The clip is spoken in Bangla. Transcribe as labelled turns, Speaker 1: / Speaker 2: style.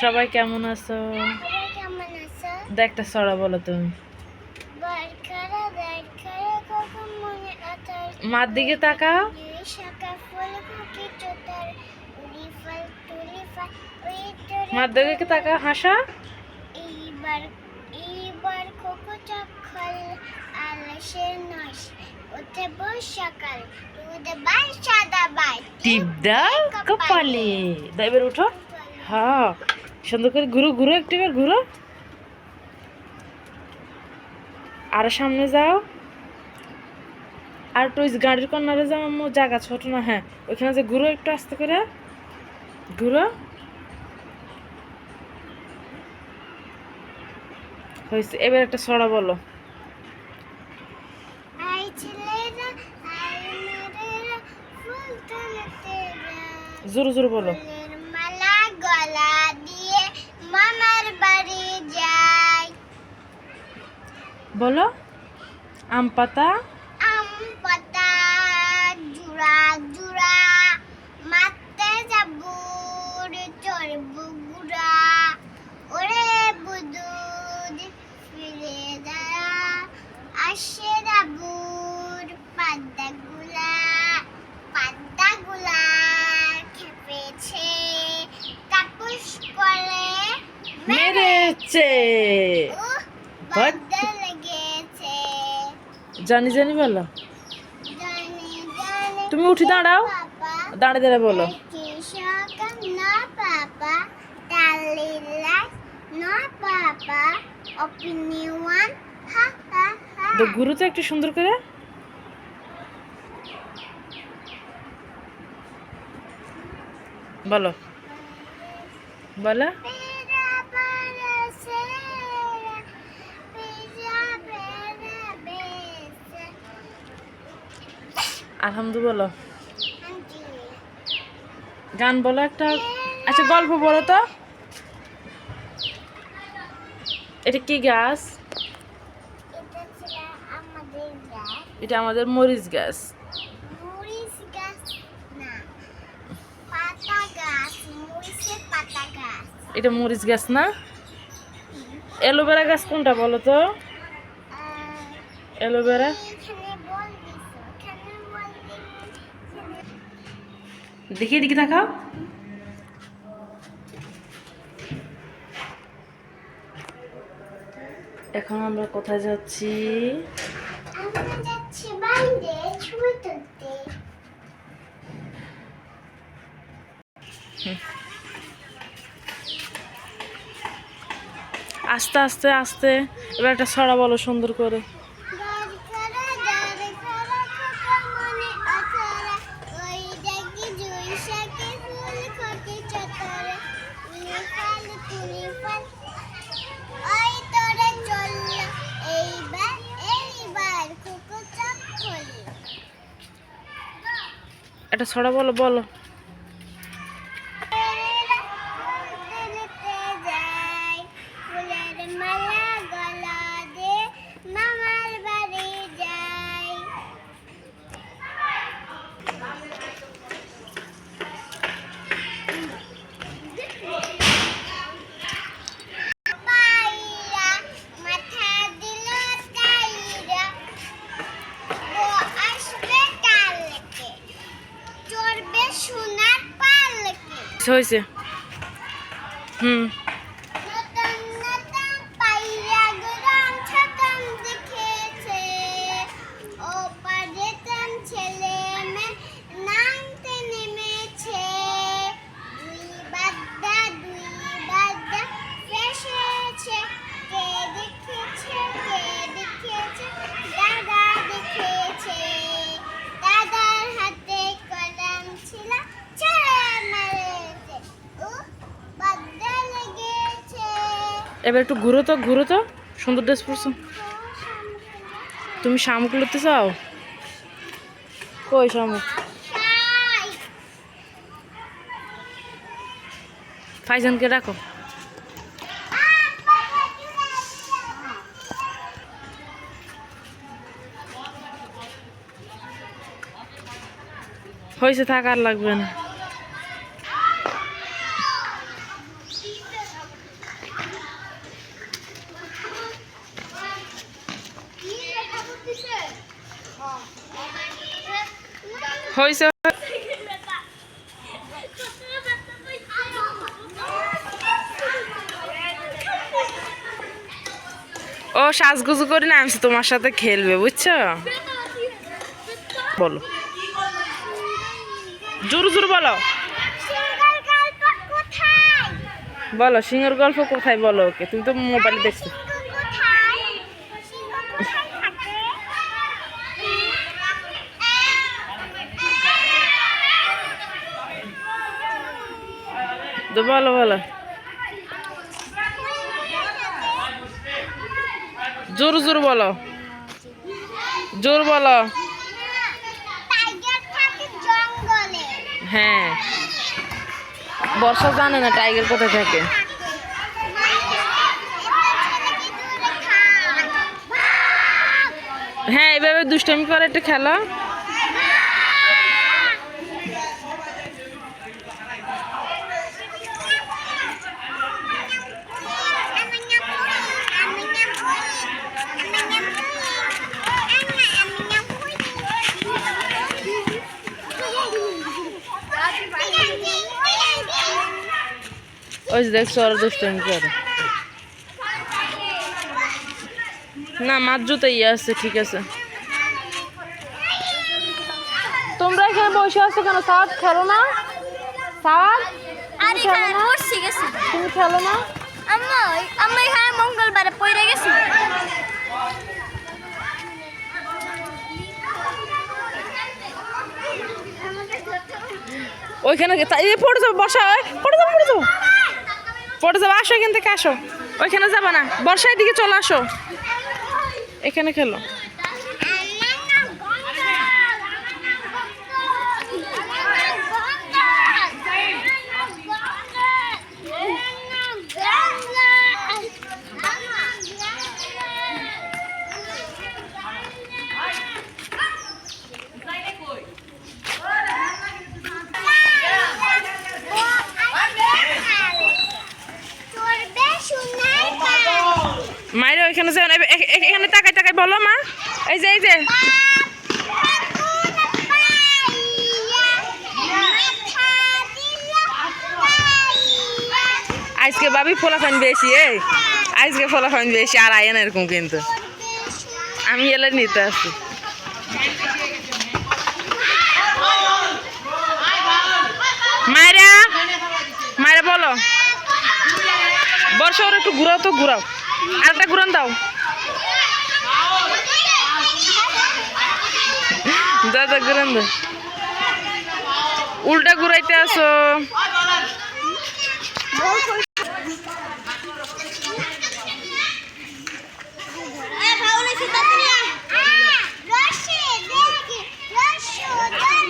Speaker 1: সবাই কেমন আছো? একটা ছড়া বলো তুমি। মার দিকে তাকাও। মার দিকে তাকাও, হাসা।
Speaker 2: এইবার কোকো চক্ষল আলসের নস ওতে বর্ষাকাল রোদে বাই সাদা বাই
Speaker 1: টিপ দাও কপালে। এবার উঠো। হ্যাঁ, সুন্দর করে ঘুরো ঘুরো, একটু এবার ঘুরো। আরো সামনে যাও, আর একটু গাড়ির কর্নারে যাও। আমার জায়গা ছোট না। হ্যাঁ, ওইখানে যে ঘুরো, একটু আস্তে করে ঘুরো। হয়েছে, এবার একটা ছড়া বলো।
Speaker 2: আই ছেলেরা আই মেয়েরা ফুল তুলতে
Speaker 1: জোরে জোরে বলো।
Speaker 2: ফুলের মালা গলা দিয়ে মামার বাড়ি যাই।
Speaker 1: বলো। আম পাতা
Speaker 2: আম পাতা জুড়া জুড়া মারতে যাবো চড়বো গুড়া ওরে বুদুদ ফিরে দাঁড়া আসে রাবুর পাদ্দাগুলা খেপেছে তাপস করে
Speaker 1: মেরেছে।
Speaker 2: বাদ্দা লেগেছে
Speaker 1: জানি জানি বলো।
Speaker 2: জানি জানি
Speaker 1: তুমি উঠে দাঁড়াও,
Speaker 2: পাপা
Speaker 1: দাঁড়িয়ে দাঁড়িয়ে বলো।
Speaker 2: কৃষক না পাপা তালিলাই না পাপা অপিনিয়ন হা হা হা
Speaker 1: তো ঘুরো তো একটু সুন্দর করে। বলো বলো।
Speaker 2: পেরা বারসেরা পিজা বেরা বেসে
Speaker 1: আলহামদু বলো।
Speaker 2: আন্টি
Speaker 1: গান বলো একটা। আচ্ছা, গল্প বলো তো। এটা কি গাছ?
Speaker 2: এটা ছিল আমাদের গাছ
Speaker 1: এটা আমাদের মরিচ গাছ।
Speaker 2: মরিচ গাছ না পাতা গাছ মরিচের পাতা গাছ
Speaker 1: এটা মরিচ গাছ না? অ্যালোভেরা গাছ কোনটা বলো তো? অ্যালোভেরা
Speaker 2: এখানে বল দিছো এখানে বল
Speaker 1: দেখি, এদিকে তাকাও। এখন আমরা কোথায় যাচ্ছি?
Speaker 2: আমরা যাচ্ছি বাইরে ছবি তুলতে
Speaker 1: আস্তে আস্তে আস্তে। এবার একটা ছড়া বলো সুন্দর করে। একটা ছড়া বলো বলো।
Speaker 2: মালা গলা দে মামার বাড়ি যাই পায়রা মাথা দিল তাইরা ও আসবে কালকে চড়বে সোনার পালকে
Speaker 1: হয়েছে। হুম।
Speaker 2: নতুন নতুন পায়রা গ্রাম ছাতাম দেখেছে ও পারেতাম ছেলে মেয়ে নামতে নেমেছে দুই বাদ্দা ফেসেছে কে দেখেছে দাদা দেখেছে দাদার হাতে কলম ছিল ছেলে মেরেছে ও বাদ্দা লেগেছে
Speaker 1: এবার একটু ঘুরো তো, ঘুরো তো। সুন্দর ড্রেস পরছো তুমি। শামুক লড়তে চাও? কই শামুক? ফাইজানকে রাখো। হয়েছে, থাক, আর লাগবে না। হয়েছে। ও সাজগুজু করে না আমি তোমার সাথে খেলবে বুঝছো। বলো জোরে জোরে বলো। বলো সিংহের গল্প কোথায় বলো ওকে, তুমি তো মোবাইলে দেখছো। তো বলো বলো জোর জোর বলো, জোর বলো। হ্যাঁ বর্ষা জানে না টাইগার কোথায় থাকে। হ্যাঁ এভাবে দুষ্টামি করে একটা খেলা। ওই যে দেখছো আর দুষ্টামি করে না, মাছ জুতো ইয়ে আছে ঠিক আছে। তোমরা এখানে বসে আছো কেন? সাওয়াত খেলো না? সাওয়াত তুমি খেলো না?
Speaker 2: আমি এখানে মঙ্গলবারে পড়ে গেছি।
Speaker 1: ওইখানে পড়ে যাবো, বর্ষা পড়ে যাবো পড়ে যাবো পড়ে যাবো। আসো এখান থেকে আসো, ওইখানে যাবা না, বর্ষার দিকে চলে আসো, এখানে খেলো। মায়ের ওইখানে যাও না, এখানে তাকাই তাকাই বলো মা। এই যে এই যে আজকে ভাবি ফোলাফান বেশি, আজকে ফোলাফান বেশি আর আয় না এরকম, কিন্তু আমি এলে নিতে আসছি। মায়েরা মায়েরা বলো বর্ষা ওর একটু ঘুরাও তো, ঘুরাও আরেকটা ঘুরান দাও। দাদা ঘুরান দাও, উল্টা ঘুরাইতে আসো।